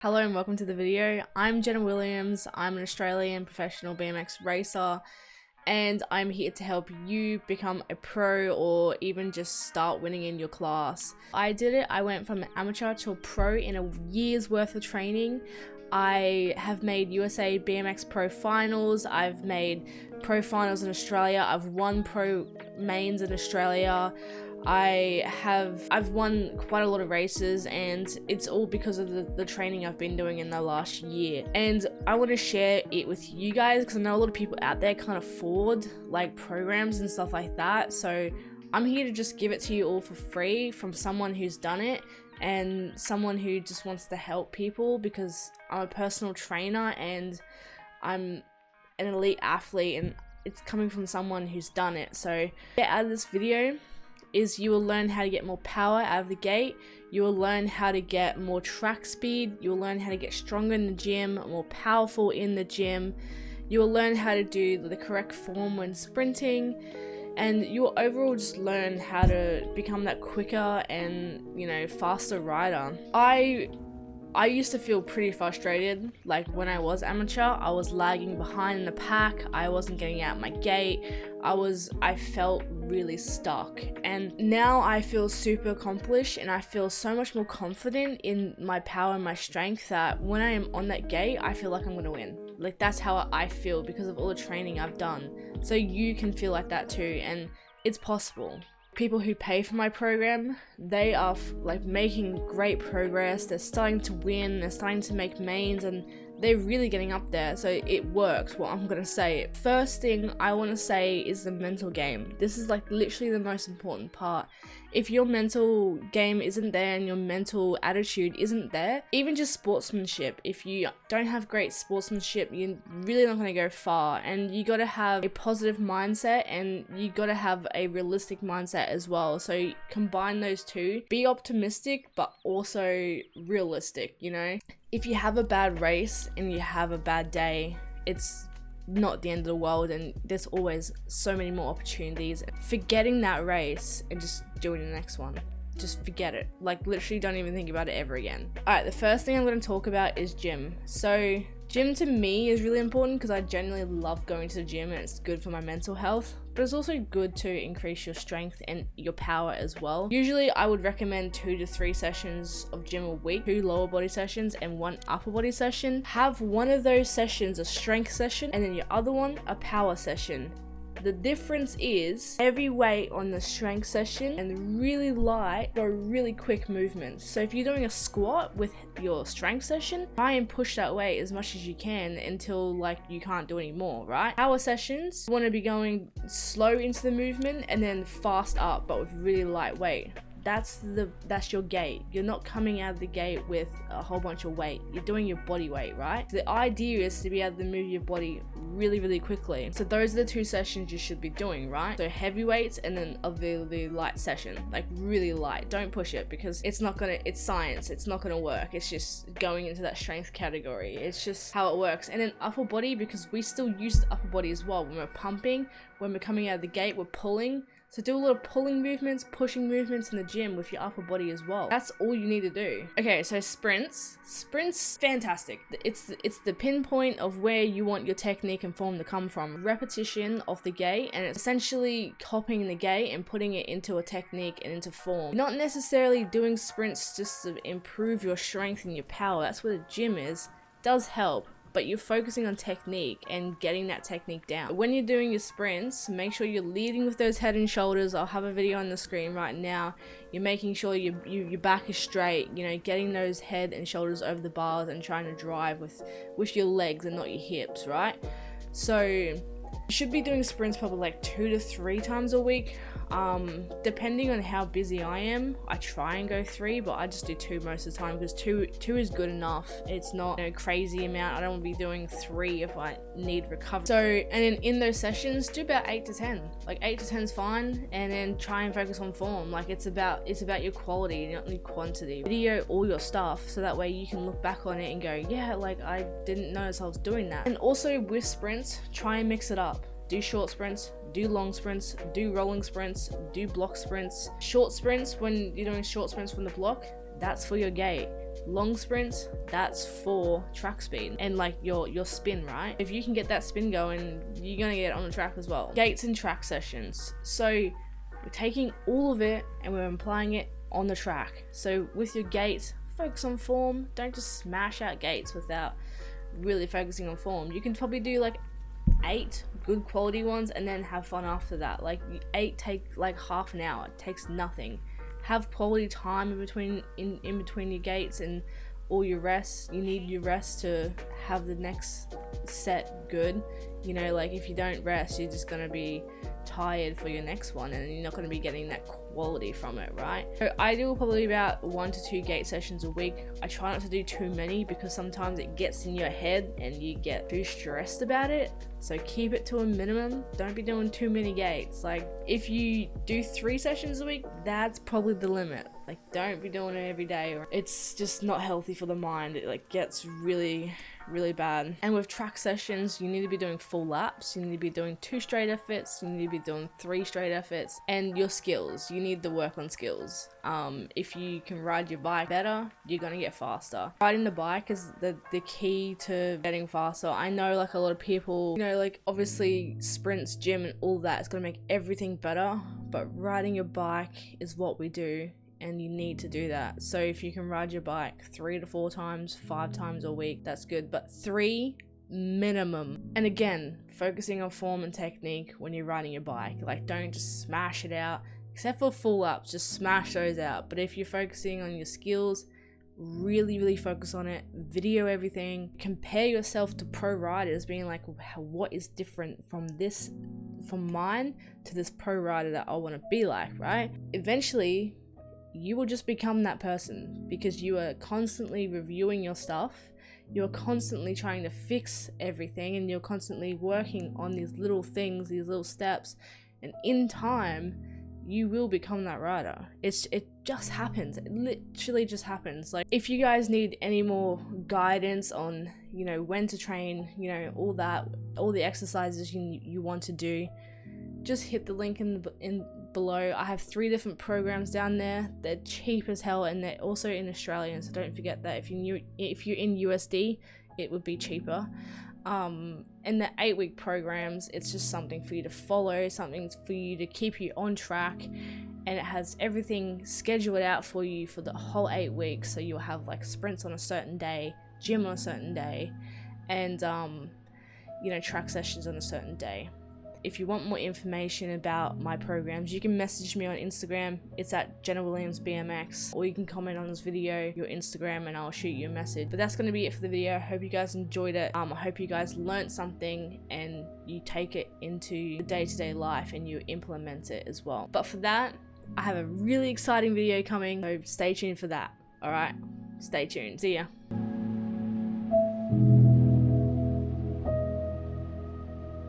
Hello and welcome to the video. I'm Jenna Williams. I'm an Australian professional BMX racer and I'm here to help you become a pro or even just start winning in your class. I did it. I went from amateur to a pro in a year's worth of training. I have made USA BMX Pro Finals. I've made Pro Finals in Australia. I've won Pro Mains in Australia. I've won quite a lot of races, and it's all because of the training I've been doing in the last year. And I want to share it with you guys because I know a lot of people out there can't afford like programs and stuff like that. So I'm here to just give it to you all for free from someone who's done it and someone who just wants to help people, because I'm a personal trainer and I'm an elite athlete, and it's coming from someone who's done it. So out of this video is you will learn how to get more power out of the gate, you will learn how to get more track speed, you will learn how to get stronger in the gym, more powerful in the gym, you will learn how to do the correct form when sprinting, and you will overall just learn how to become that quicker and, you know, faster rider. I used to feel pretty frustrated, like when I was amateur, I was lagging behind in the pack, I wasn't getting out my gate, I felt really stuck. And now I feel super accomplished and I feel so much more confident in my power and my strength that when I am on that gate, I feel like I'm gonna win. Like, that's how I feel because of all the training I've done. So you can feel like that too, and it's possible. People who pay for my program, they are like making great progress, they're starting to win, they're starting to make mains, and they're really getting up there. So it works, what I'm gonna say. First thing I want to say is the mental game. This is like literally the most important part. If your mental game isn't there and your mental attitude isn't there, even just sportsmanship, if you don't have great sportsmanship, you're really not going to go far. And you got to have a positive mindset and you got to have a realistic mindset as well. So combine those two. Be optimistic but also realistic, you know? If you have a bad race and you have a bad day, it's not the end of the world, and there's always so many more opportunities. Forgetting that race and just doing the next one, just forget it. Like, literally don't even think about it ever again. Alright, the first thing I'm going to talk about is gym. So gym to me is really important because I genuinely love going to the gym and it's good for my mental health, but it's also good to increase your strength and your power as well. Usually I would recommend 2 to 3 sessions of gym a week, 2 lower body sessions and 1 upper body session. Have one of those sessions a strength session and then your other one a power session. The difference is heavy weight on the strength session and really light or really quick movements. So if you're doing a squat with your strength session, try and push that weight as much as you can until like you can't do any more, right? Power sessions, you want to be going slow into the movement and then fast up, but with really light weight. That's your gate. You're not coming out of the gate with a whole bunch of weight. You're doing your body weight, right? The idea is to be able to move your body really quickly. So those are the 2 sessions you should be doing, right? So heavy weights and then the light session, like really light. Don't push it because it's science. It's not gonna work. It's just going into that strength category. It's just how it works. And then upper body, because we still use the upper body as well. When we're pumping, when we're coming out of the gate, we're pulling. So do a lot of pulling movements, pushing movements in the gym with your upper body as well. That's all you need to do. Okay, so sprints. Sprints, fantastic. It's the pinpoint of where you want your technique and form to come from. Repetition of the gait, and it's essentially copying the gait and putting it into a technique and into form. Not necessarily doing sprints just to improve your strength and your power. That's where the gym is. It does help, but you're focusing on technique and getting that technique down. When you're doing your sprints, make sure you're leading with those head and shoulders. I'll have a video on the screen right now. You're making sure your back is straight, you know, getting those head and shoulders over the bars and trying to drive with your legs and not your hips, right? So you should be doing sprints probably like 2 to 3 times a week. Depending on how busy I am, I try and go 3, but I just do 2 most of the time because 2 is good enough. It's not a crazy amount. I don't want to be doing 3 if I need recovery. So, and then in those sessions, do about 8 to 10. Like 8 to 10 is fine, and then try and focus on form. Like it's about your quality, not the quantity. Video all your stuff so that way you can look back on it and go, yeah, like I didn't notice I was doing that. And also with sprints, try and mix it up. Do short sprints, do long sprints, do rolling sprints, do block sprints. Short sprints, when you're doing short sprints from the block, that's for your gate. Long sprints, that's for track speed and like your spin, right? If you can get that spin going, you're gonna get on the track as well. Gates and track sessions. So we're taking all of it and we're applying it on the track. So with your gates, focus on form. Don't just smash out gates without really focusing on form. You can probably do like 8 good quality ones and then have fun after that. Like 8 take like half an hour. It takes nothing. Have quality time in between your gates and all your rests. You need your rest to have the next set good. You know, like if you don't rest, you're just gonna be tired for your next one and you're not going to be getting that quality from it, right? So I do probably about 1 to 2 gate sessions a week. I try not to do too many because sometimes it gets in your head and you get too stressed about it. So keep it to a minimum. Don't be doing too many gates. Like if you do 3 sessions a week, that's probably the limit. Like don't be doing it every day, or it's just not healthy for the mind. It like gets really bad. And with track sessions, you need to be doing full laps. You need to be doing 2 straight efforts. You need to be doing 3 straight efforts. And your skills, you need to work on skills. If you can ride your bike better, you're gonna get faster. Riding the bike is the key to getting faster. I know like a lot of people, you know, like obviously sprints, gym and all that is gonna make everything better, but riding your bike is what we do. And you need to do that. So if you can ride your bike 3 to 4 times, 5 times a week, that's good. But 3 minimum. And again, focusing on form and technique when you're riding your bike. Like don't just smash it out. Except for full ups, just smash those out. But if you're focusing on your skills, really focus on it. Video everything. Compare yourself to pro riders, being like, what is different from mine to this pro rider that I want to be like, right? Eventually, you will just become that person because you are constantly reviewing your stuff. You're constantly trying to fix everything and you're constantly working on these little things, these little steps. And in time, you will become that rider. It just happens. It literally just happens. Like if you guys need any more guidance on, you know, when to train, you know, all that, all the exercises you want to do, just hit the link in below. I have 3 different programs down there. They're cheap as hell and they're also in Australian, so don't forget that. If you're in USD, it would be cheaper. And the 8-week programs, it's just something for you to follow, something for you to keep you on track, and it has everything scheduled out for you for the whole 8 weeks. So you'll have like sprints on a certain day, gym on a certain day, and you know, track sessions on a certain day. If you want more information about my programs, you can message me on Instagram. It's at Jenna Williams BMX, or you can comment on this video, your Instagram, and I'll shoot you a message. But that's going to be it for the video. I hope you guys enjoyed it. I hope you guys learned something and you take it into your day-to-day life and you implement it as well. But for that, I have a really exciting video coming, so stay tuned for that. Alright, stay tuned. See ya.